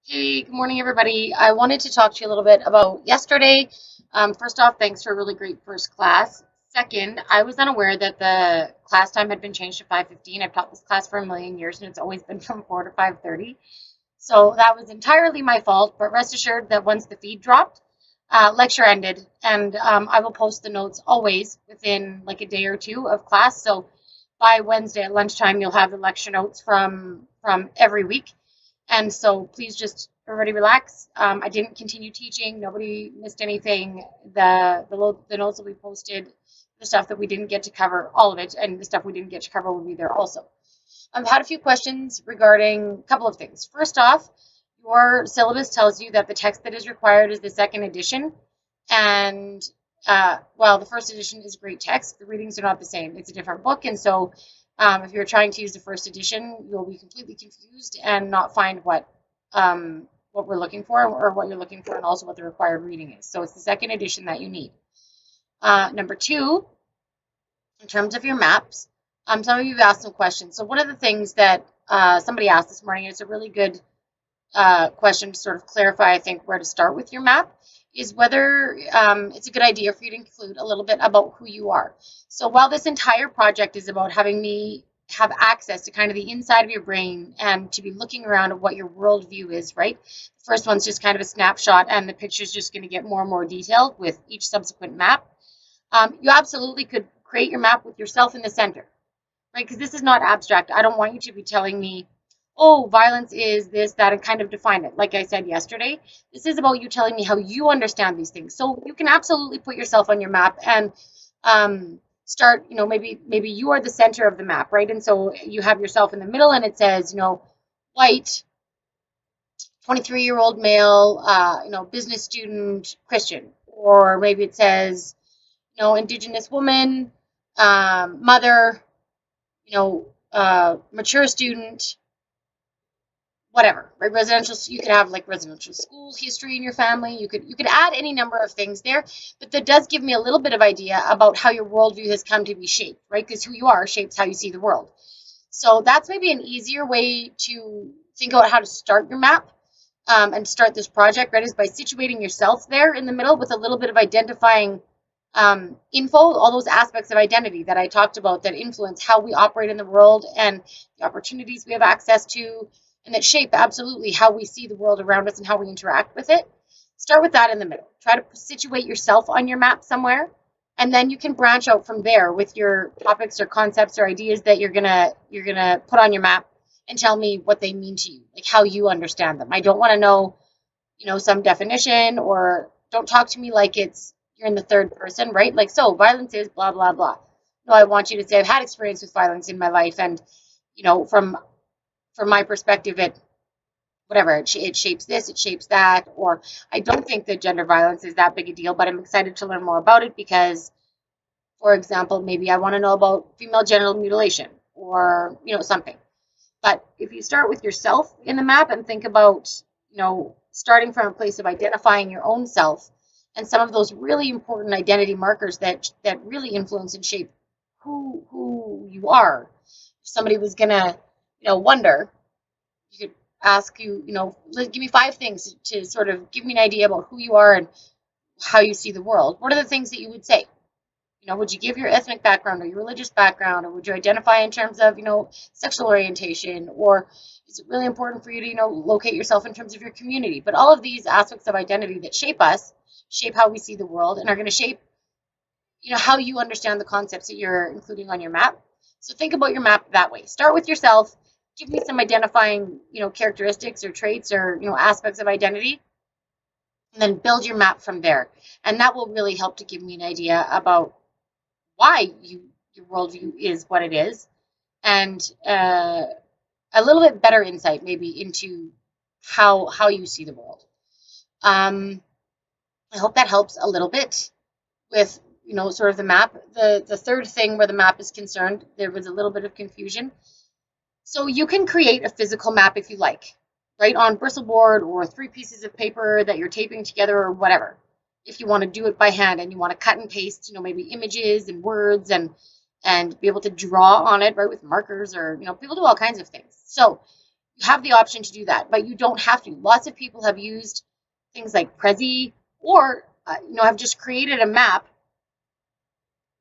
Hey, good morning, everybody. I wanted to talk to you a little bit about yesterday. First off, thanks for a really great first class. Second, I was unaware that the class time had been changed to 5:15. I've taught this class for a million years, and it's always been from 4 to 5:30. So that was entirely my fault, but rest assured that once the feed dropped, lecture ended, and I will post the notes always within like a day or two of class. So by Wednesday at lunchtime, you'll have the lecture notes from every week. And so please just everybody relax. I didn't continue teaching. Nobody missed anything. The notes that we posted, the stuff that we didn't get to cover, all of it, and the stuff we didn't get to cover will be there also. I've had a few questions regarding a couple of things. First off, your syllabus tells you that the text that is required is the second edition, and while the first edition is great text, the readings are not the same. It's a different book, and so if you're trying to use the first edition, you'll be completely confused and not find what we're looking for or what you're looking for, and also what the required reading is. So it's the second edition that you need. Number two, in terms of your maps, some of you have asked some questions. So one of the things that somebody asked this morning, and it's a really good question to sort of clarify, I think, where to start with your map, is whether it's a good idea for you to include a little bit about who you are. So while this entire project is about having me have access to kind of the inside of your brain and to be looking around at what your worldview is, right? The first one's just kind of a snapshot, and the picture's just going to get more and more detailed with each subsequent map. You absolutely could create your map with yourself in the center, right? Because this is not abstract. I don't want you to be telling me, oh, violence is this, that, and kind of define it. Like I said yesterday, this is about you telling me how you understand these things. So you can absolutely put yourself on your map and start, maybe you are the center of the map, right? And so you have yourself in the middle, and it says, white, 23-year-old male, business student, Christian. Or maybe it says, Indigenous woman, mother, mature student, whatever, right? Residential, you could have like residential school history in your family. You could add any number of things there, but that does give me a little bit of idea about how your worldview has come to be shaped, right? Because who you are shapes how you see the world. So that's maybe an easier way to think about how to start your map and start this project, right? Is by situating yourself there in the middle with a little bit of identifying info, all those aspects of identity that I talked about that influence how we operate in the world and the opportunities we have access to, and that shape absolutely how we see the world around us and how we interact with it. Start with that in the middle. Try to situate yourself on your map somewhere, and then you can branch out from there with your topics or concepts or ideas that you're gonna put on your map and tell me what they mean to you, like how you understand them. I don't want to know, some definition, or don't talk to me like you're in the third person, right? Like, so violence is blah, blah, blah. No, I want you to say, I've had experience with violence in my life. And, from my perspective, it shapes this, it shapes that. Or I don't think that gender violence is that big a deal, but I'm excited to learn more about it because, for example, maybe I want to know about female genital mutilation or, something. But if you start with yourself in the map and think about, starting from a place of identifying your own self and some of those really important identity markers that really influence and shape who you are. If somebody was gonna, wonder, you could ask give me 5 things to sort of give me an idea about who you are and how you see the world. What are the things that you would say? Would you give your ethnic background or your religious background, or would you identify in terms of, sexual orientation, or is it really important for you to, locate yourself in terms of your community? But all of these aspects of identity that shape us, shape how we see the world, and are going to shape, how you understand the concepts that you're including on your map. So think about your map that way. Start with yourself. Give me some identifying, characteristics or traits or, aspects of identity, and then build your map from there. And that will really help to give me an idea about why your worldview is what it is, and a little bit better insight maybe into how you see the world. I hope that helps a little bit with sort of the map. The third thing where the map is concerned, there was a little bit of confusion. So you can create a physical map if you like, right, on Bristleboard or 3 pieces of paper that you're taping together or whatever. If you want to do it by hand and you want to cut and paste, maybe images and words and be able to draw on it, right, with markers, or, people do all kinds of things. So You have the option to do that, but you don't have to. Lots of people have used things like Prezi or have just created a map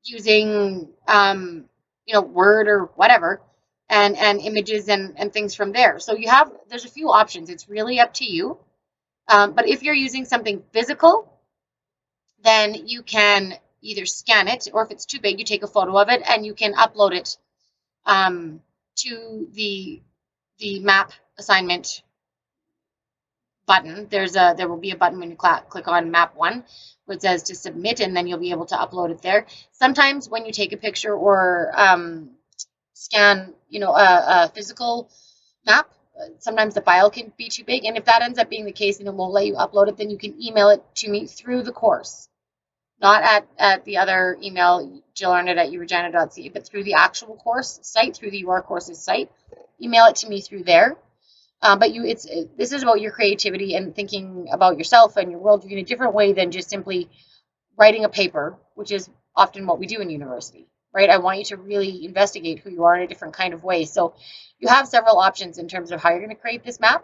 using Word or whatever, and images and things from there. So there's a few options. It's really up to you. But if you're using something physical, then you can either scan it, or if it's too big, you take a photo of it and you can upload it to the map assignment button. There will be a button when you click on map 1 where it says to submit, and then you'll be able to upload it there. Sometimes when you take a picture or scan, a physical map, sometimes the file can be too big, and if that ends up being the case and it won't let you upload it, then you can email it to me through the course, not at the other email, jillarnett@uregina.ca, but through the actual course site, through the Your Courses site. Email it to me through there. But this is about your creativity and thinking about yourself and your worldview in a different way than just simply writing a paper, which is often what we do in university, right? I want you to really investigate who you are in a different kind of way. So you have several options in terms of how you're going to create this map,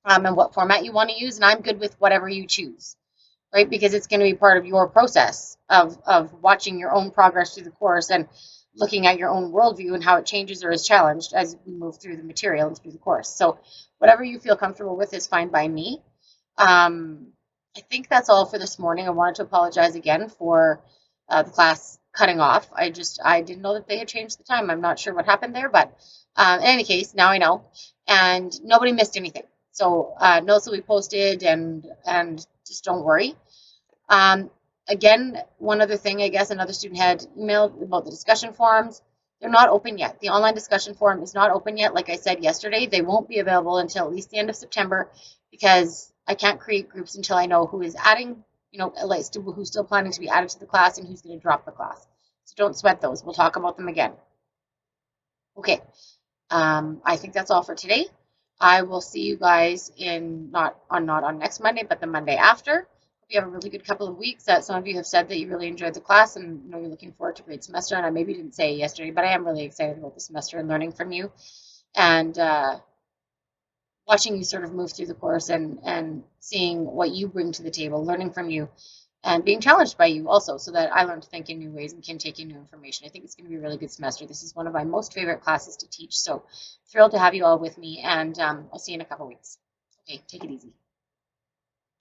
and what format you want to use, and I'm good with whatever you choose, right? Because it's going to be part of your process of watching your own progress through the course and looking at your own worldview and how it changes or is challenged as we move through the material and through the course. So whatever you feel comfortable with is fine by me. I think that's all for this morning. I wanted to apologize again for the class cutting off. I didn't know that they had changed the time. I'm not sure what happened there, but in any case, now I know, and nobody missed anything. So notes will be posted, and just don't worry. Again, one other thing, I guess another student had emailed about the discussion forums. They're not open yet. The online discussion forum is not open yet. Like I said yesterday, they won't be available until at least the end of September, because I can't create groups until I know who is adding, who's still planning to be added to the class and who's going to drop the class. So don't sweat those. We'll talk about them again. Okay. I think that's all for today. I will see you guys not on next Monday, but the Monday after. Hope you have a really good couple of weeks. Some of you have said that you really enjoyed the class and you're looking forward to a great semester. And I maybe didn't say it yesterday, but I am really excited about the semester and learning from you, and watching you sort of move through the course and seeing what you bring to the table, learning from you, and being challenged by you also, so that I learn to think in new ways and can take in new information. I think it's going to be a really good semester. This is one of my most favorite classes to teach, so thrilled to have you all with me, and I'll see you in a couple weeks. Okay, take it easy.